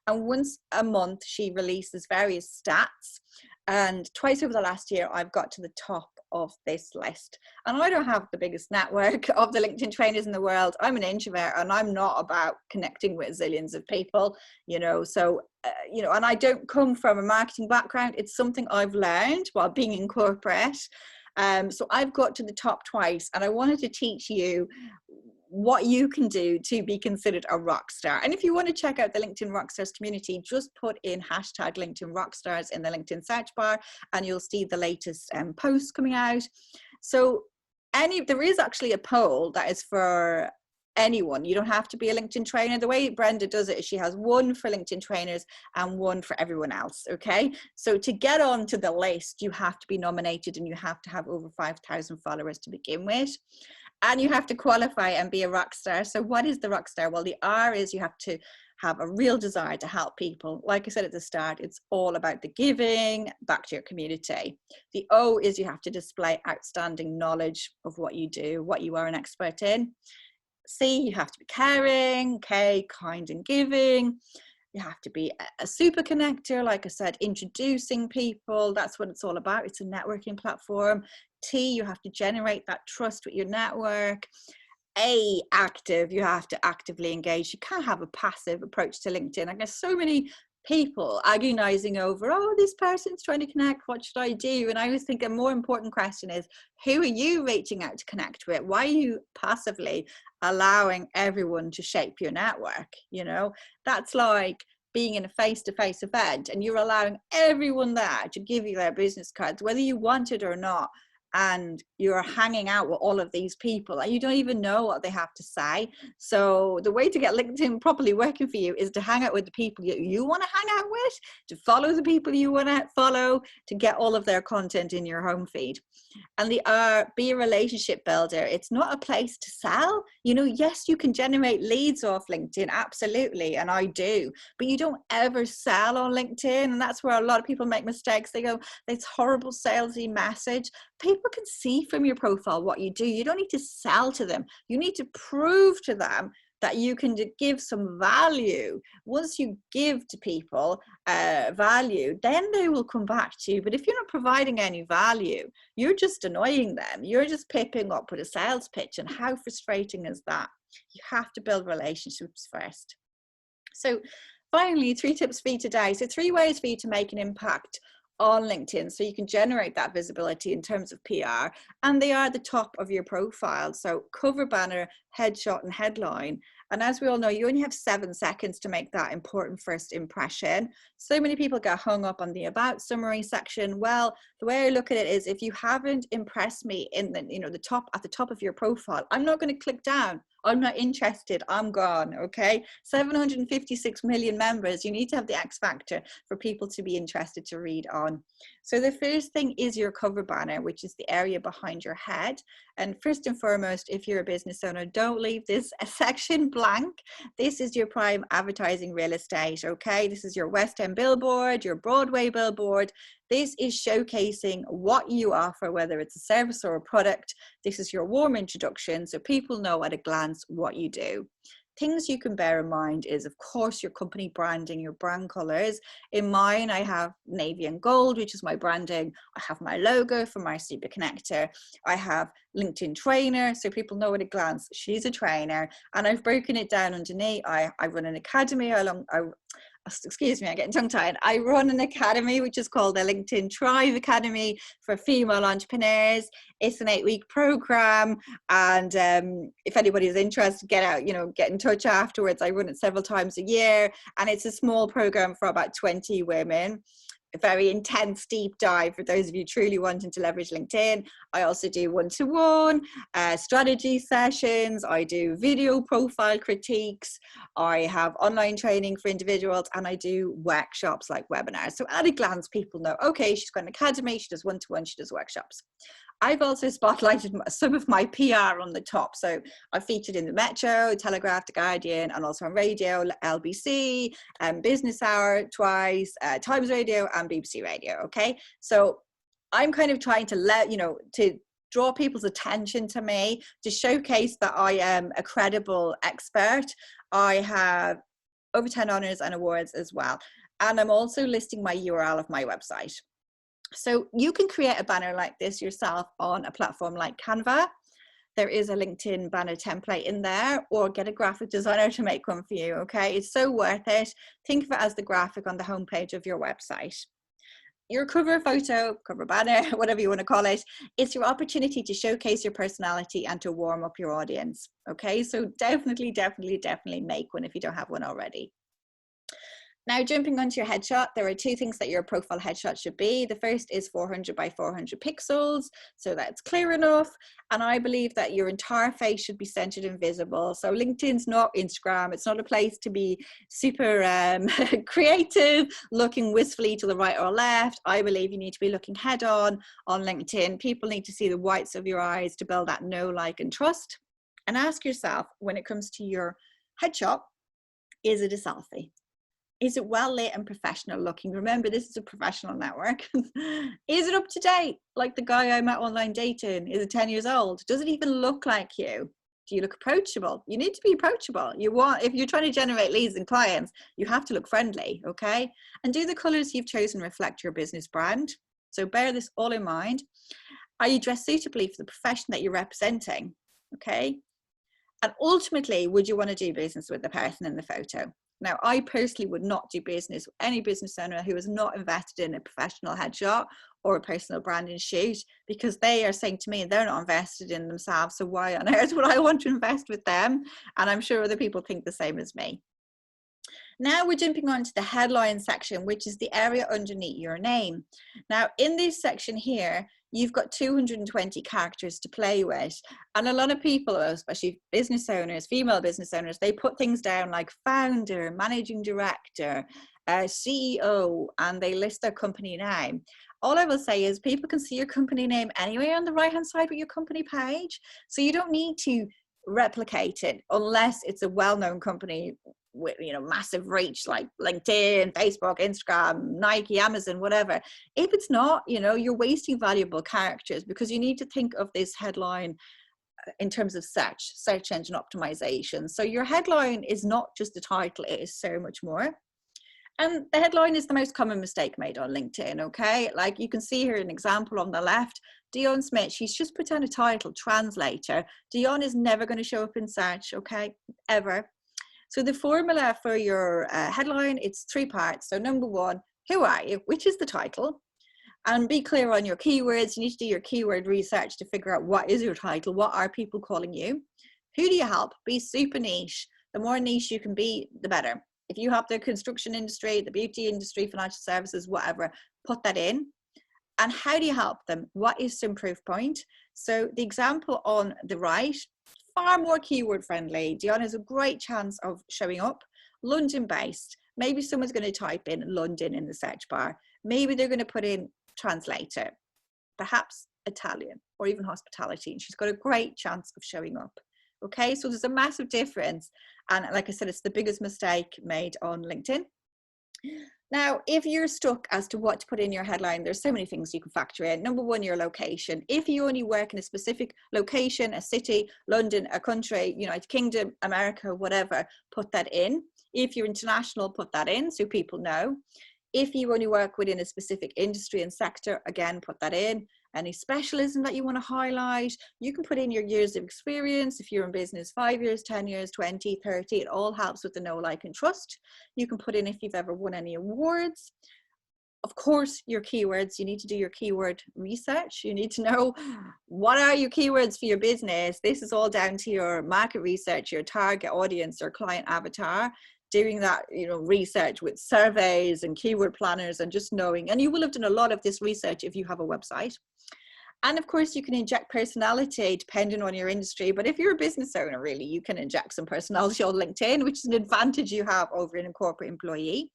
Speaker 1: And once a month, she releases various stats. And twice over the last year, I've got to the top of this list. And I don't have the biggest network of the LinkedIn trainers in the world. I'm an introvert, and I'm not about connecting with zillions of people, you know. So, you know, and I don't come from a marketing background. It's something I've learned while being in corporate. So I've got to the top twice, and I wanted to teach you what you can do to be considered a rock star. And if you want to check out the LinkedIn Rockstars community, just put in hashtag LinkedIn Rockstars in the LinkedIn search bar, and you'll see the latest posts coming out. So there is actually a poll that is for anyone. You don't have to be a LinkedIn trainer. The way Brenda does it is she has one for LinkedIn trainers and one for everyone else. Okay, so to get onto the list, you have to be nominated, and you have to have over 5,000 followers to begin with, and you have to qualify and be a rock star. So what is the rock star? Well, the R is you have to have a real desire to help people. Like I said at the start, it's all about the giving back to your community. The O is you have to display outstanding knowledge of what you do, what you are an expert in. C, you have to be caring. K, kind and giving. You have to be a super connector, like I said, introducing people. That's what it's all about. It's a networking platform. T, you have to generate that trust with your network. A, active, you have to actively engage. You can't have a passive approach to LinkedIn. I guess so many people agonizing over, oh, this person's trying to connect, what should I do? And I was thinking a more important question is, who are you reaching out to connect with? Why are you passively allowing everyone to shape your network? You know, that's like being in a face-to-face event and you're allowing everyone there to give you their business cards, whether you want it or not. And you're hanging out with all of these people and you don't even know what they have to say. So the way to get LinkedIn properly working for you is to hang out with the people you want to hang out with, to follow the people you want to follow, to get all of their content in your home feed. And the R, be a relationship builder. It's not a place to sell. You know, yes, you can generate leads off LinkedIn, absolutely, and I do, but you don't ever sell on LinkedIn. And that's where a lot of people make mistakes. They go, it's horrible salesy message. People can see from your profile what you do. You don't need to sell to them. You need to prove to them that you can give some value. Once you give to people value, then they will come back to you. But if you're not providing any value, you're just annoying them. You're just pipping up with a sales pitch. And how frustrating is that? You have to build relationships first. So finally, 3 tips for you today. So 3 ways for you to make an impact on LinkedIn so you can generate that visibility in terms of PR, and they are the top of your profile. So cover banner, headshot and headline. And as we all know, you only have 7 seconds to make that important first impression. So many people get hung up on the about summary section. Well, the way I look at it is, if you haven't impressed me in the, at the top of your profile, I'm not going to click down. I'm not interested. I'm gone. Okay. 756 million members. You need to have the X factor for people to be interested to read on. So the first thing is your cover banner, which is the area behind your head. And first and foremost, if you're a business owner, don't leave this section blank. This is your prime advertising real estate. Okay. This is your West End billboard, your Broadway billboard. This is showcasing what you offer, whether it's a service or a product. This is your warm introduction, so people know at a glance what you do. Things you can bear in mind is, of course, your company branding, your brand colors. In mine, I have navy and gold, which is my branding. I have my logo for my super connector. I have LinkedIn trainer, so people know at a glance she's a trainer. And I've broken it down underneath. I run an academy excuse me, I'm getting tongue-tied. I run an academy which is called the LinkedIn Tribe Academy for female entrepreneurs. It's an 8-week program, and if anybody is interested, get in touch afterwards. I run it several times a year, and it's a small program for about 20 women. A very intense deep dive for those of you truly wanting to leverage LinkedIn. I also do one-to-one strategy sessions. I do video profile critiques. I have online training for individuals, and I do workshops like webinars. So at a glance, people know, okay, she's got an academy, she does one-to-one, she does workshops. I've also spotlighted some of my PR on the top. So I featured in the Metro, Telegraph, The Guardian, and also on radio, LBC, Business Hour twice, Times Radio, and BBC Radio. Okay, so I'm kind of trying to to draw people's attention to me, to showcase that I am a credible expert. I have over 10 honors and awards as well, and I'm also listing my URL of my website. So you can create a banner like this yourself on a platform like Canva. There is a LinkedIn banner template in there, or get a graphic designer to make one for you. Okay, it's so worth it. Think of it as the graphic on the homepage of your website. your cover photo, cover banner, whatever you want to call it, it's your opportunity to showcase your personality and to warm up your audience. Okay, so definitely make one if you don't have one already. Now, jumping onto your headshot, there are two things that your profile headshot should be. The first is 400 by 400 pixels, so that's clear enough. And I believe that your entire face should be centered and visible. So LinkedIn's not Instagram. It's not a place to be super creative, looking wistfully to the right or left. I believe you need to be looking head on LinkedIn. People need to see the whites of your eyes to build that know, like, and trust. And ask yourself, when it comes to your headshot, is it a selfie? Is it well lit and professional looking? Remember, this is a professional network. Is it up to date? Like the guy I met online dating, is it 10 years old? Does it even look like you? Do you look approachable? You need to be approachable. If you're trying to generate leads and clients, you have to look friendly, okay? And do the colors you've chosen reflect your business brand? So bear this all in mind. Are you dressed suitably for the profession that you're representing? Okay. And ultimately, would you want to do business with the person in the photo? Now, I personally would not do business with any business owner who is not invested in a professional headshot or a personal branding shoot, because they are saying to me they're not invested in themselves. So why on earth would I want to invest with them? And I'm sure other people think the same as me. Now we're jumping on to the headline section, which is the area underneath your name. Now in this section here, you've got 220 characters to play with. And a lot of people, especially business owners, female business owners, they put things down like founder, managing director, CEO, and they list their company name. All I will say is people can see your company name anywhere on the right-hand side with your company page. So you don't need to replicate it unless it's a well-known company with, you know, massive reach like LinkedIn, Facebook, Instagram, Nike, Amazon, whatever. If it's not, you know, you're wasting valuable characters, because you need to think of this headline in terms of search engine optimization. So your headline is not just a title, it is so much more. And the headline is the most common mistake made on LinkedIn, okay? Like you can see here an example on the left. Dion Smith, she's just put down a title, translator. Dion is never going to show up in search, okay, ever. So the formula for your headline, it's 3 parts. So number 1, who are you, which is the title. And be clear on your keywords. You need to do your keyword research to figure out what is your title, what are people calling you. Who do you help? Be super niche. The more niche you can be, the better. If you help the construction industry, the beauty industry, financial services, whatever, put that in. And how do you help them? What is some proof point? So the example on the right, far more keyword friendly. Dion has a great chance of showing up. London based. Maybe someone's going to type in London in the search bar. Maybe they're going to put in translator, perhaps Italian or even hospitality. And she's got a great chance of showing up. Okay, so there's a massive difference. And like I said, it's the biggest mistake made on LinkedIn. Now, if you're stuck as to what to put in your headline, there's so many things you can factor in. Number 1, your location. If you only work in a specific location, a city, London, a country, United Kingdom, America, whatever, put that in. If you're international, put that in so people know. If you only work within a specific industry and sector, again, put that in. Any specialism that you want to highlight, you can put in your years of experience. If you're in business 5 years, 10 years, 20, 30, it all helps with the know, like, and trust. You can put in if you've ever won any awards. Of course, your keywords, you need to do your keyword research. You need to know what are your keywords for your business. This is all down to your market research, your target audience or client avatar. Doing that, research with surveys and keyword planners and just knowing, and you will have done a lot of this research if you have a website. And of course you can inject personality depending on your industry, but if you're a business owner, really, you can inject some personality on LinkedIn, which is an advantage you have over a corporate employee.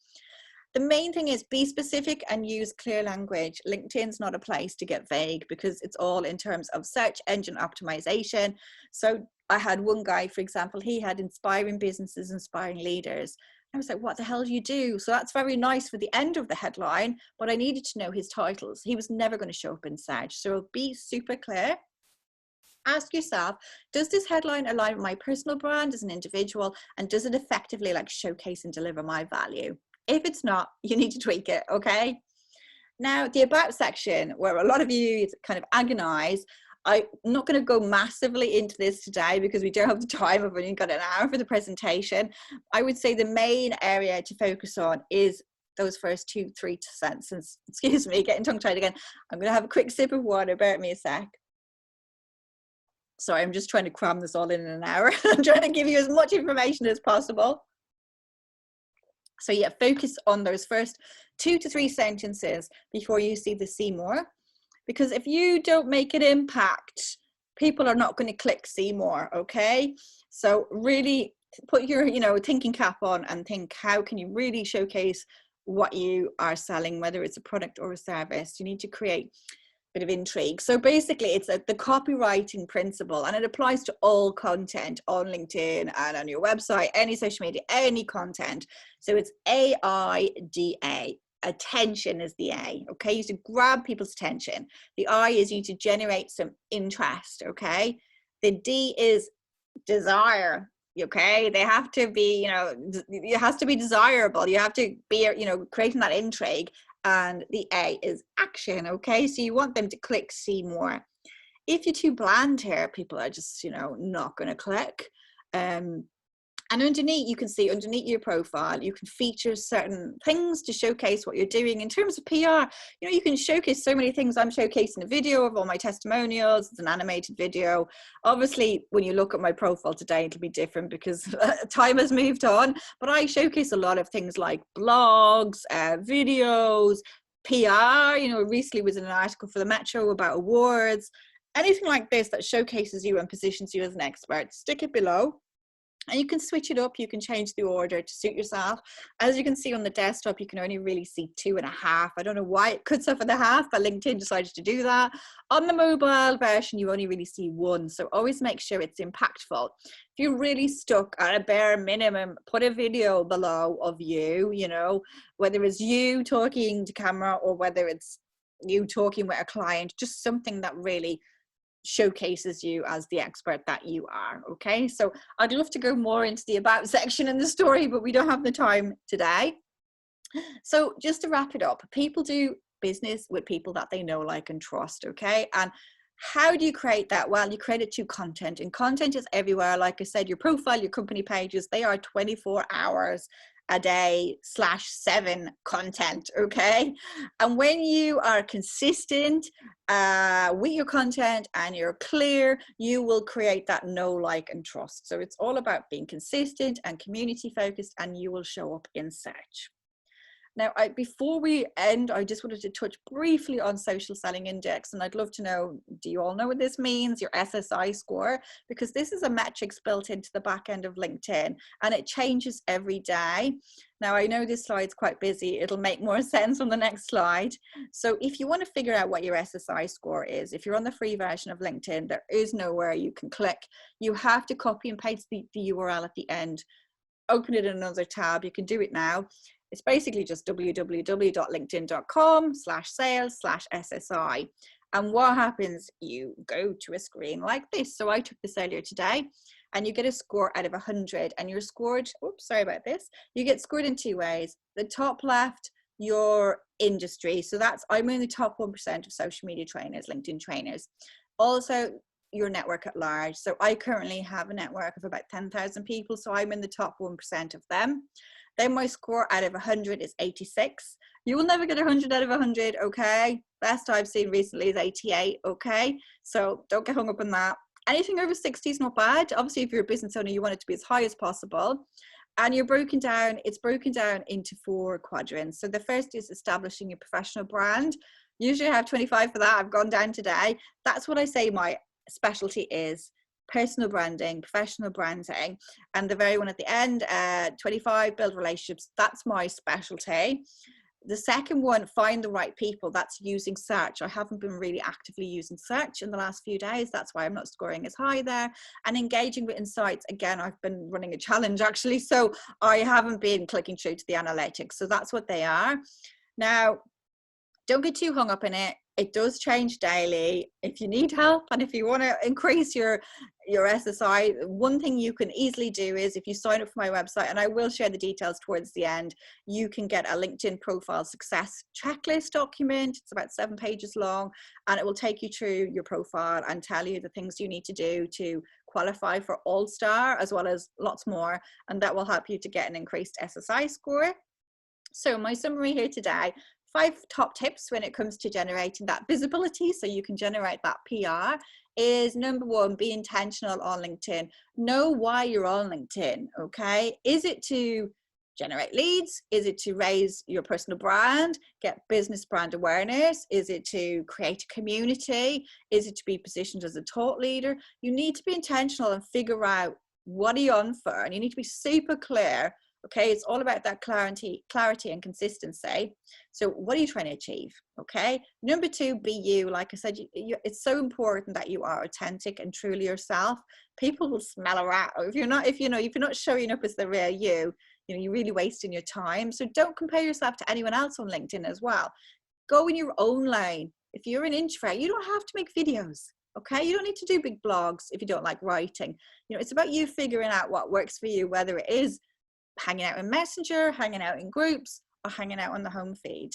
Speaker 1: The main thing is be specific and use clear language. LinkedIn's not a place to get vague because it's all in terms of search engine optimization. So I had one guy, for example, he had inspiring businesses, inspiring leaders. I was like, what the hell do you do? So that's very nice for the end of the headline, but I needed to know his titles. He was never going to show up in search. So be super clear. Ask yourself, does this headline align with my personal brand as an individual? And does it effectively showcase and deliver my value? If it's not, you need to tweak it, okay? Now, the about section, where a lot of you kind of agonize, I'm not going to go massively into this today because we don't have the time. I've only got an hour for the presentation. I would say the main area to focus on is those first 2-3 sentences. Excuse me, getting tongue tied again. I'm going to have a quick sip of water. Bear with me a sec. Sorry, I'm just trying to cram this all in an hour. I'm trying to give you as much information as possible. So yeah, focus on those first 2 to 3 sentences before you see the see more. Because if you don't make an impact, people are not going to click see more, okay? So really put your, you know, thinking cap on and think, how can you really showcase what you are selling, whether it's a product or a service? You need to create bit of intrigue. So basically it's the copywriting principle, and it applies to all content on LinkedIn and on your website, any social media, any content. So it's AIDA. Attention is the A, okay? You to grab people's attention. The I is you to generate some interest, okay? The D is desire, okay? They have to be, you know, it has to be desirable. You have to be, you know, creating that intrigue. And the A is action, okay? So you want them to click see more. If you're too bland here, people are just, you know, not going to click. And underneath, you can see underneath your profile, you can feature certain things to showcase what you're doing. In terms of PR, you know, you can showcase so many things. I'm showcasing a video of all my testimonials. It's an animated video. Obviously, when you look at my profile today, it'll be different because time has moved on. But I showcase a lot of things like blogs, videos, PR. You know, recently was in an article for the Metro about awards. Anything like this that showcases you and positions you as an expert, stick it below. And you can switch it up. You can change the order to suit yourself. As you can see on the desktop, you can only really see 2.5. I don't know why it cuts off at the half, but LinkedIn decided to do that. On the mobile version, you only really see 1. So always make sure it's impactful. If you're really stuck at a bare minimum, put a video below of you, you know, whether it's you talking to camera or whether it's you talking with a client, just something that really showcases you as the expert that you are, okay? So I'd love to go more into the about section in the story, but we don't have the time today. So just to wrap it up, people do business with people that they know, like, and trust, okay? And how do you create that? Well, you create it through content, and content is everywhere. Like I said, your profile, your company pages, they are 24 hours a day /7 content, okay? And when you are consistent with your content and you're clear, you will create that know, like, and trust. So it's all about being consistent and community focused, and you will show up in search. Now, before we end, I just wanted to touch briefly on Social Selling Index, and I'd love to know, do you all know what this means, your SSI score? Because this is a metrics built into the back end of LinkedIn, and it changes every day. Now, I know this slide's quite busy. It'll make more sense on the next slide. So if you want to figure out what your SSI score is, if you're on the free version of LinkedIn, there is nowhere you can click. You have to copy and paste the URL at the end, open it in another tab. You can do it now. It's basically just www.linkedin.com/sales/SSI. And what happens, you go to a screen like this. So I took this earlier today, and you get a score out of 100, and you're scored, oops, sorry about this. You get scored in 2 ways. The top left, your industry. So that's, I'm in the top 1% of social media trainers, LinkedIn trainers. Also, your network at large. So I currently have a network of about 10,000 people. So I'm in the top 1% of them. Then my score out of 100 is 86. You will never get 100 out of 100, okay? Best I've seen recently is 88, okay? So don't get hung up on that. Anything over 60 is not bad. Obviously, if you're a business owner, you want it to be as high as possible. And you're broken down, it's broken down into 4 quadrants. So the first is establishing your professional brand. Usually I have 25 for that. I've gone down today. That's what I say my specialty is. Personal branding, professional branding, and the very one at the end, 25, build relationships. That's my specialty. The second one, find the right people. That's using search. I haven't been really actively using search in the last few days. That's why I'm not scoring as high there. And engaging with insights. Again, I've been running a challenge actually, so I haven't been clicking through to the analytics. So that's what they are. Now, don't get too hung up in it. It does change daily. If you need help and if you want to increase your SSI, one thing you can easily do is if you sign up for my website, and I will share the details towards the end, you can get a LinkedIn profile success checklist document. It's about 7 pages long, and it will take you through your profile and tell you the things you need to do to qualify for All-Star, as well as lots more. And that will help you to get an increased SSI score. So my summary here today, 5 top tips when it comes to generating that visibility so you can generate that PR is number 1, be intentional on LinkedIn. Know why you're on LinkedIn, okay? Is it to generate leads? Is it to raise your personal brand, get business brand awareness? Is it to create a community? Is it to be positioned as a thought leader? You need to be intentional and figure out what are you on for, and you need to be super clear. Okay, it's all about that clarity and consistency. So what are you trying to achieve? Okay, number 2, be you. Like I said, it's so important that you are authentic and truly yourself. People will smell a rat if you're not, if you're not showing up as the real you. You're really wasting your time. So don't compare yourself to anyone else on LinkedIn as well. Go in your own lane. If you're an introvert, you don't have to make videos. Okay, you don't need to do big blogs if you don't like writing. It's about you figuring out what works for you, whether it is hanging out in Messenger, hanging out in groups, or hanging out on the home feed.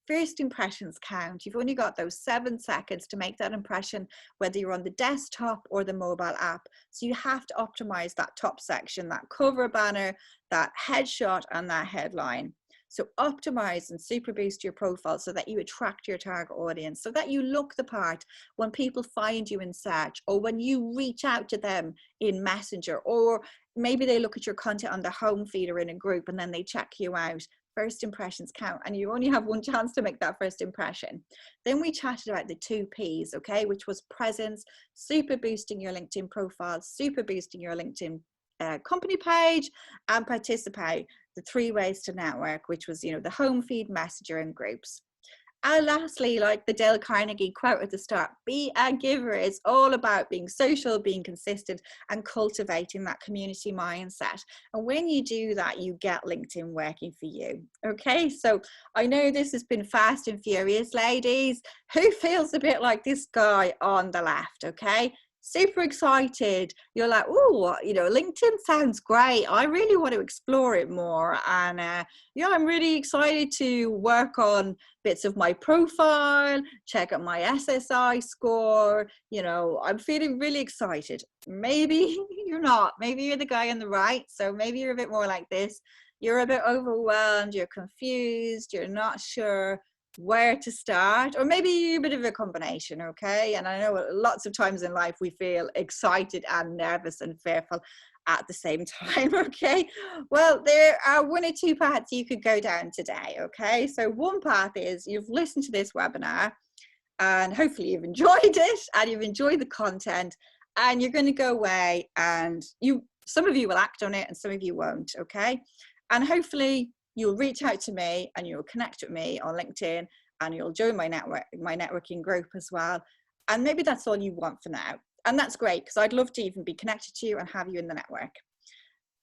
Speaker 1: First impressions count. You've only got those 7 seconds to make that impression, whether you're on the desktop or the mobile app. So you have to optimize that top section, that cover banner, that headshot, and that headline. So optimize and super boost your profile so that you attract your target audience, so that you look the part when people find you in search, or when you reach out to them in Messenger, or maybe they look at your content on the home feed or in a group and then they check you out. First impressions count, and you only have one chance to make that first impression. Then we chatted about the 2 P's, okay, which was presence, super boosting your LinkedIn profile, super boosting your LinkedIn company page, and participate, the 3 ways to network, which was the home feed, Messenger, and groups. And lastly, like the Dale Carnegie quote at the start, be a giver. It's all about being social, being consistent, and cultivating that community mindset. And when you do that, you get LinkedIn working for you. Okay, so I know this has been fast and furious, ladies. Who feels a bit like this guy on the left? Okay, super excited. You're like, oh, LinkedIn sounds great. I really want to explore it more. And I'm really excited to work on bits of my profile, check out my SSI score. I'm feeling really excited. Maybe you're not. Maybe you're the guy on the right. So maybe you're a bit more like this. You're a bit overwhelmed. You're confused. You're not sure where to start, or maybe a bit of a combination. Okay, and I know lots of times in life we feel excited and nervous and fearful at the same time. Okay, well, there are 1 or 2 paths you could go down today. Okay, so one path is you've listened to this webinar and hopefully you've enjoyed it and you've enjoyed the content, and you're going to go away and some of you will act on it and some of you won't. Okay, and hopefully you'll reach out to me and you'll connect with me on LinkedIn, and you'll join my networking group as well. And maybe that's all you want for now. And that's great, because I'd love to even be connected to you and have you in the network.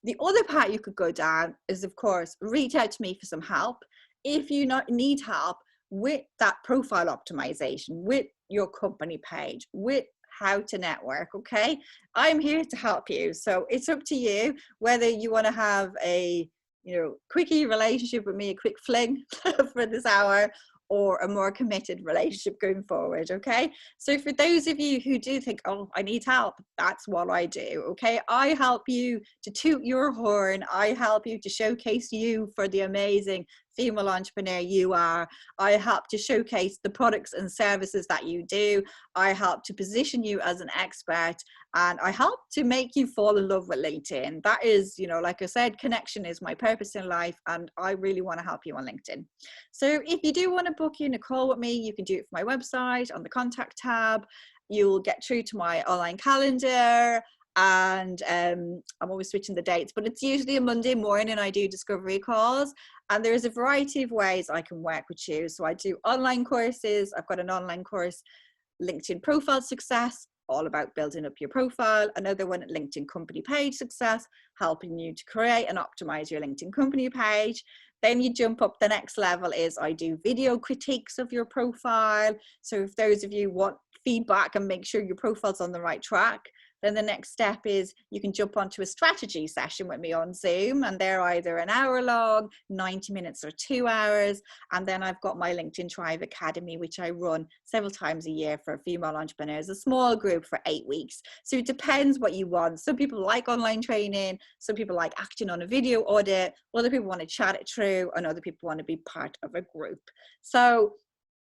Speaker 1: The other part you could go down is, of course, reach out to me for some help. If you need help with that profile optimization, with your company page, with how to network, okay, I'm here to help you. So it's up to you whether you want to have a quickie relationship with me, a quick fling for this hour, or a more committed relationship going forward. Okay, so for those of you who do think, oh, I need help, that's what I do. Okay, I help you to toot your horn. I help you to showcase you for the amazing female entrepreneur you are. I help to showcase the products and services that you do. I help to position you as an expert, and I help to make you fall in love with LinkedIn. That is, like I said, connection is my purpose in life, and I really want to help you on LinkedIn. So if you do want to book in a call with me, you can do it from my website on the contact tab. You'll get through to my online calendar, and I'm always switching the dates, but it's usually a Monday morning I do discovery calls, and there's a variety of ways I can work with you. So I do online courses. I've got an online course, LinkedIn Profile Success, all about building up your profile. Another one, LinkedIn Company Page Success, helping you to create and optimize your LinkedIn company page. Then you jump up, the next level is I do video critiques of your profile. So if those of you want feedback and make sure your profile's on the right track, Then the next step is you can jump onto a strategy session with me on Zoom, and they're either an hour long, 90 minutes or 2 hours. And then I've got my LinkedIn Tribe Academy, which I run several times a year for female entrepreneurs, a small group for 8 weeks. So it depends what you want. Some people like online training, some people like acting on a video audit, other people want to chat it through, and other people want to be part of a group. So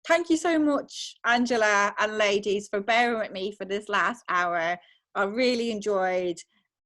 Speaker 1: thank you so much, Angela and ladies, for bearing with me for this last hour. I really enjoyed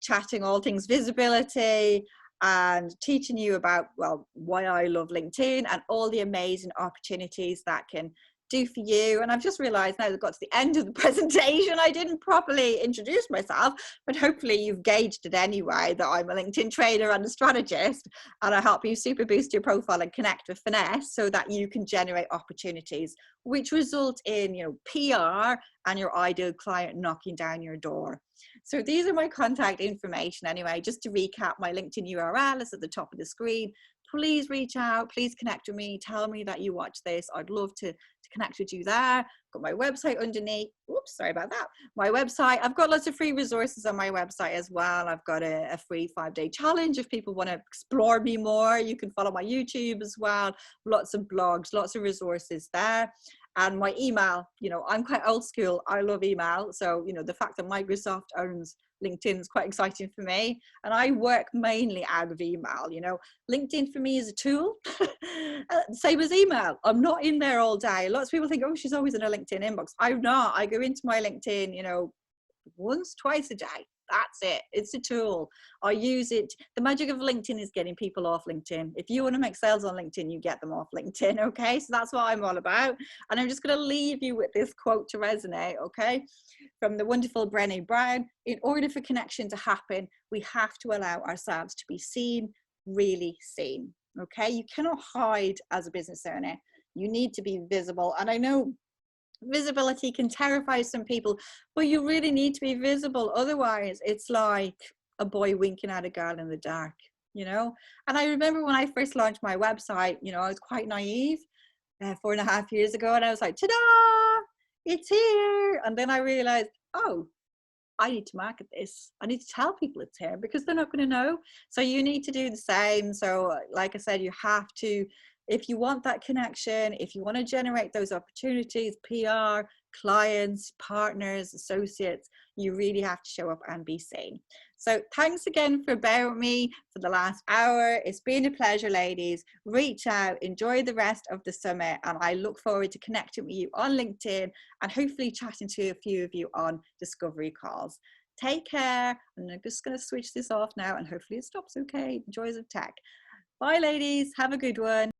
Speaker 1: chatting all things visibility and teaching you about, well, why I love LinkedIn and all the amazing opportunities that can do for you. And I've just realized now that I've got to the end of the presentation, I didn't properly introduce myself, but hopefully you've gauged it anyway, that I'm a LinkedIn trainer and a strategist, and I help you super boost your profile and connect with finesse so that you can generate opportunities which result in, you know, PR and your ideal client knocking down your door. So these are my contact information anyway. Just to recap, my LinkedIn URL is at the top of the screen. Please reach out, please connect with me, tell me that you watch this. I'd love to connect with you there. Got my website underneath. Oops, sorry about that. My website, I've got lots of free resources on my website as well. I've got a free 5-day challenge if people want to explore me more. You can follow my YouTube as well. Lots of blogs, lots of resources there. And my email, you know, I'm quite old school. I love email. So, you know, the fact that Microsoft owns LinkedIn is quite exciting for me. And I work mainly out of email. You know, LinkedIn for me is a tool. Same as email. I'm not in there all day. Lots of people think, oh, she's always in a LinkedIn inbox. I'm not. I go into my LinkedIn, you know, once, twice a day. That's it. It's a tool. I use it. The magic of LinkedIn is getting people off LinkedIn. If you want to make sales on LinkedIn, you get them off LinkedIn. Okay. So that's what I'm all about. And I'm just going to leave you with this quote to resonate. Okay. From the wonderful Brené Brown. In order for connection to happen, we have to allow ourselves to be seen, really seen. Okay. You cannot hide as a business owner. You need to be visible. And I know visibility can terrify some people, but you really need to be visible. Otherwise, it's like a boy winking at a girl in the dark, you know? And I remember when I first launched my website, you know, I was quite naive 4.5 years ago, and I was like, ta-da, it's here. And then I realized, oh, I need to market this. I need to tell people it's here because they're not going to know. So you need to do the same. So like I said, you have to, if you want that connection, if you want to generate those opportunities, PR, clients, partners, associates, you really have to show up and be seen. So thanks again for bearing with me for the last hour. It's been a pleasure, ladies. Reach out, enjoy the rest of the summit, and I look forward to connecting with you on LinkedIn and hopefully chatting to a few of you on discovery calls. Take care. And I'm just going to switch this off now and hopefully it stops okay. Joys of tech. Bye, ladies. Have a good one.